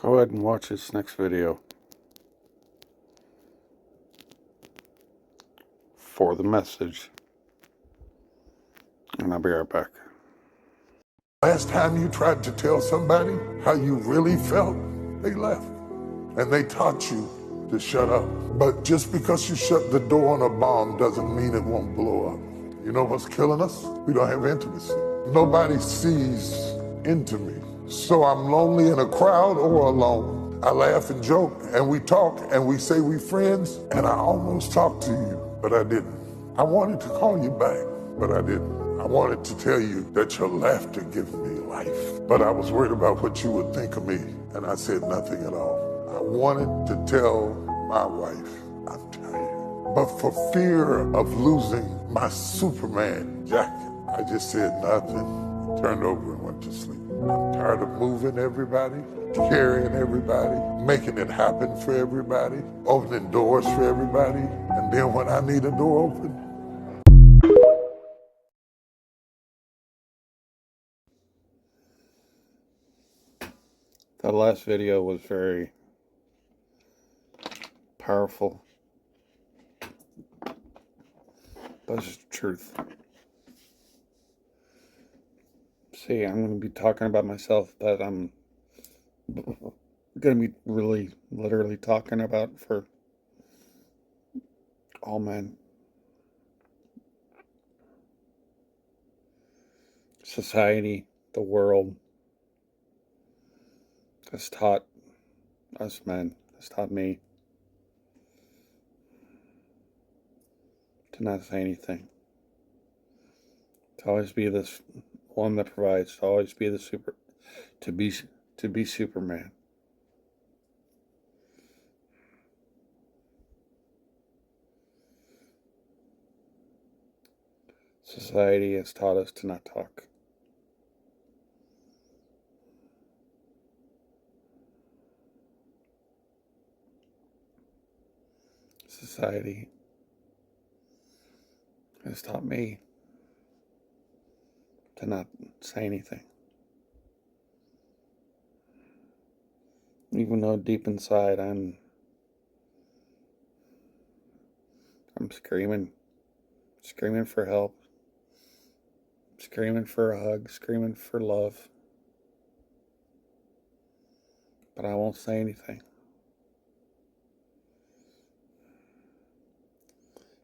Go ahead and watch this next video for the message, and I'll be right back. Last time you tried to tell somebody how you really felt, they left. And they taught you to shut up. But just because you shut the door on a bomb doesn't mean it won't blow up. You know what's killing us? We don't have intimacy. Nobody sees into me. So I'm lonely in a crowd or alone. I laugh and joke, and we talk, and we say we friends, and I almost talked to you, but I didn't. I wanted to call you back, but I didn't. I wanted to tell you that your laughter gives me life, but I was worried about what you would think of me, and I said nothing at all. I wanted to tell my wife, I'm tired, but for fear of losing my Superman jacket, I just said nothing, turned over and went to sleep. I'm tired of moving everybody, carrying everybody, making it happen for everybody, opening doors for everybody, and then when I need a door open, That last video was very powerful, but it's the truth. See, I'm going to be talking about myself, but I'm going to be really, literally talking about for all men. Society, the world, has taught us men, has taught me to not say anything. To always be this one that provides, to always be the to be Superman. Society has taught us to not talk. Society has taught me to not say anything. Even though deep inside I'm screaming for help, screaming for a hug, screaming for love. But I won't say anything.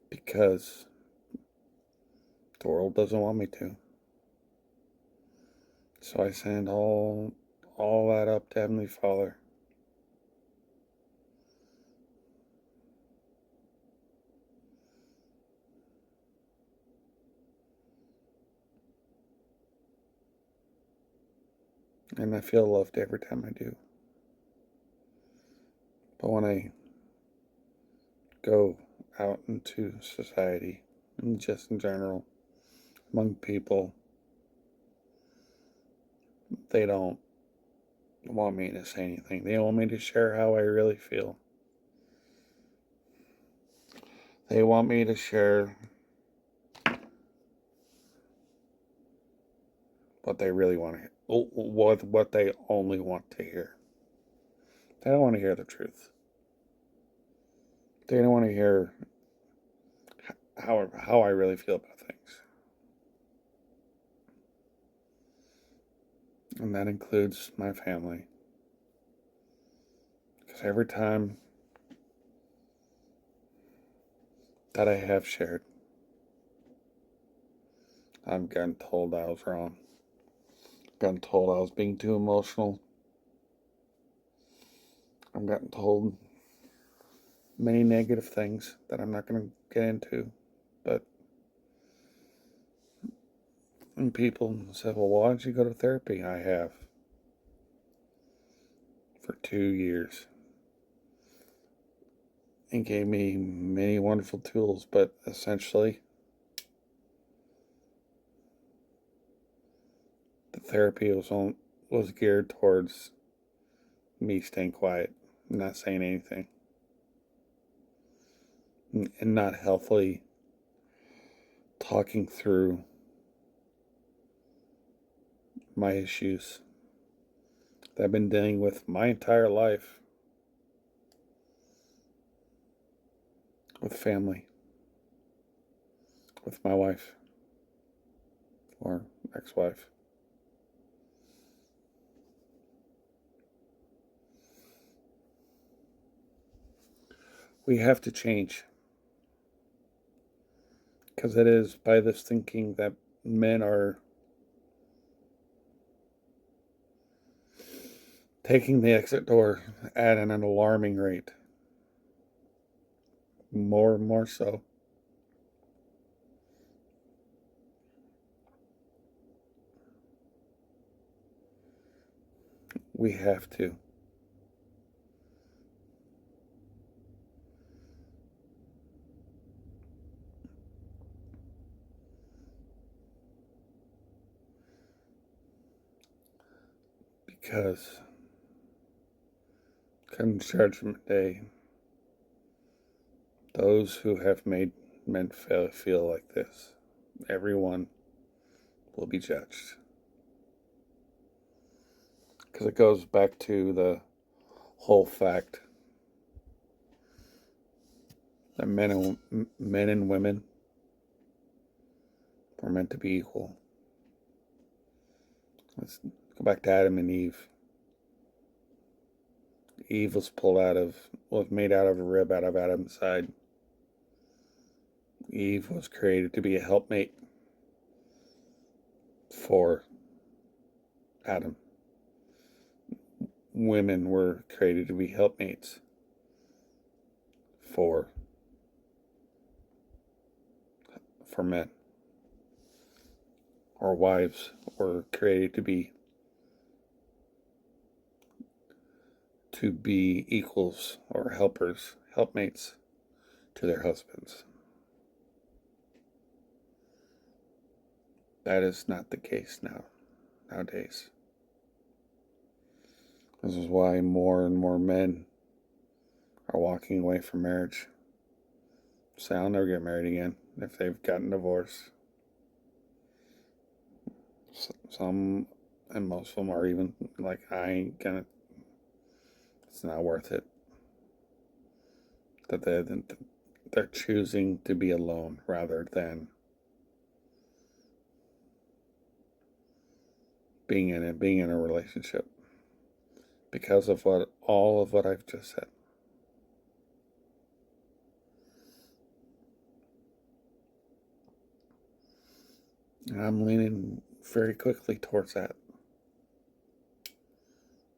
Because the world doesn't want me to. So I send all that up to Heavenly Father. And I feel loved every time I do. But when I go out into society, and just in general, among people, they don't want me to say anything. They want me to share how I really feel. They want me to share what they really want to hear, what they only want to hear. They don't want to hear the truth. They don't want to hear how I really feel about things. And that includes my family. Because every time that I have shared, I've gotten told I was wrong. I've gotten told I was being too emotional. I've gotten told many negative things that I'm not going to get into. But and people said, well, why don't you go to therapy? I have. For 2 years. And gave me many wonderful tools, but essentially, the therapy was geared towards me staying quiet, not saying anything, and not healthily talking through my issues that I've been dealing with my entire life with family, with my wife or ex-wife. We have to change, because it is by this thinking that men are taking the exit door at an alarming rate. More and more so. We have to. Because come Judgment Day, those who have made men feel like this, everyone will be judged. Because it goes back to the whole fact that men and women were meant to be equal. Let's go back to Adam and Eve. Eve was made out of a rib out of Adam's side. Eve was created to be a helpmate for Adam. Women were created to be helpmates for men. Our wives were created to be equals or helpers, helpmates to their husbands. That is not the case nowadays. This is why more and more men are walking away from marriage. Say, I'll never get married again if they've gotten divorced. Some and most of them are even like, I ain't gonna, it's not worth it. That they're choosing to be alone rather than being in a relationship, because of all of what I've just said. And I'm leaning very quickly towards that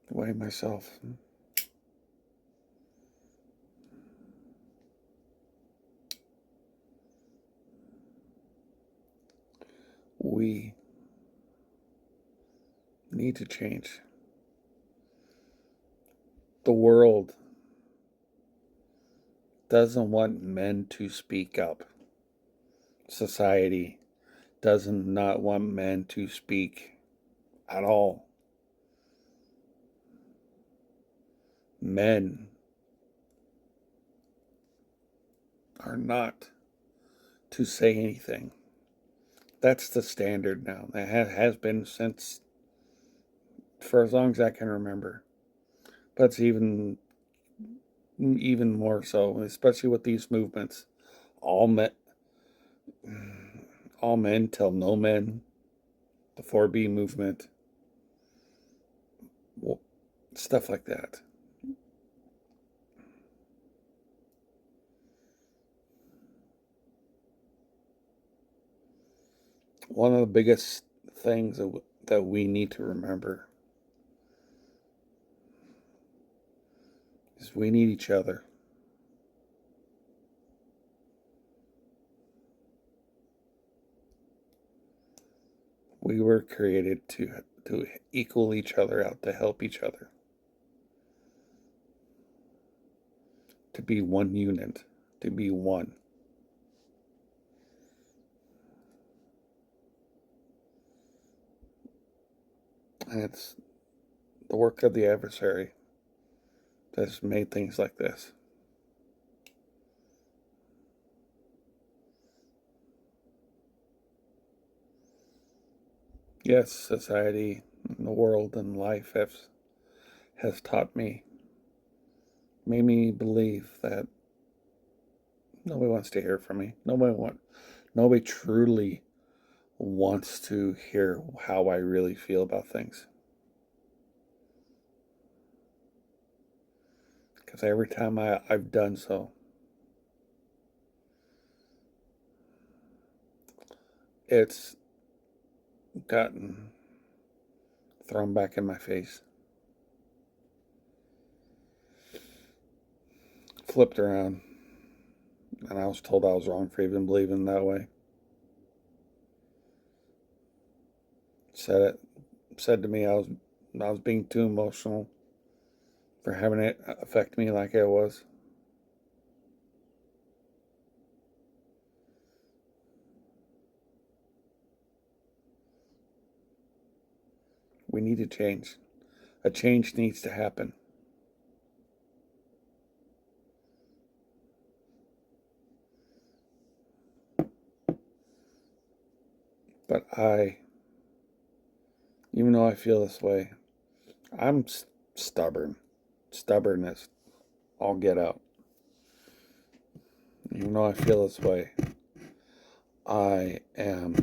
way myself. We need to change. The world doesn't want men to speak up. Society does not want men to speak at all. Men are not to say anything. That's the standard now. That has been since, for as long as I can remember. But it's even more so, especially with these movements. All men tell no men. The 4B movement. Well, stuff like that. One of the biggest things that we need to remember is we need each other. We were created to equal each other out, to help each other, to be one unit, to be one. And it's the work of the adversary that's made things like this. Yes, society, and the world, and life has taught me, made me believe that nobody wants to hear from me. Nobody truly wants to hear how I really feel about things. Because every time I've done so, it's gotten thrown back in my face, flipped around, and I was told I was wrong for even believing that way. Said to me I was being too emotional for having it affect me like it was. We need to change. A change needs to happen. But even though I feel this way, I'm stubborn. Stubbornness, all get out. Even though I feel this way, I am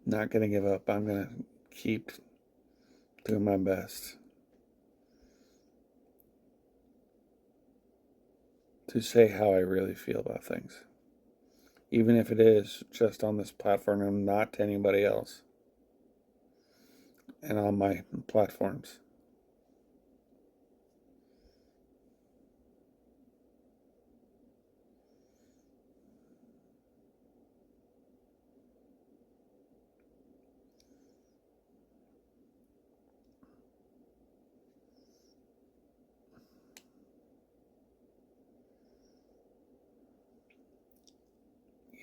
not going to give up. I'm going to keep doing my best to say how I really feel about things. Even if it is just on this platform and not to anybody else. And on my platforms.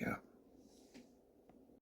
Yeah.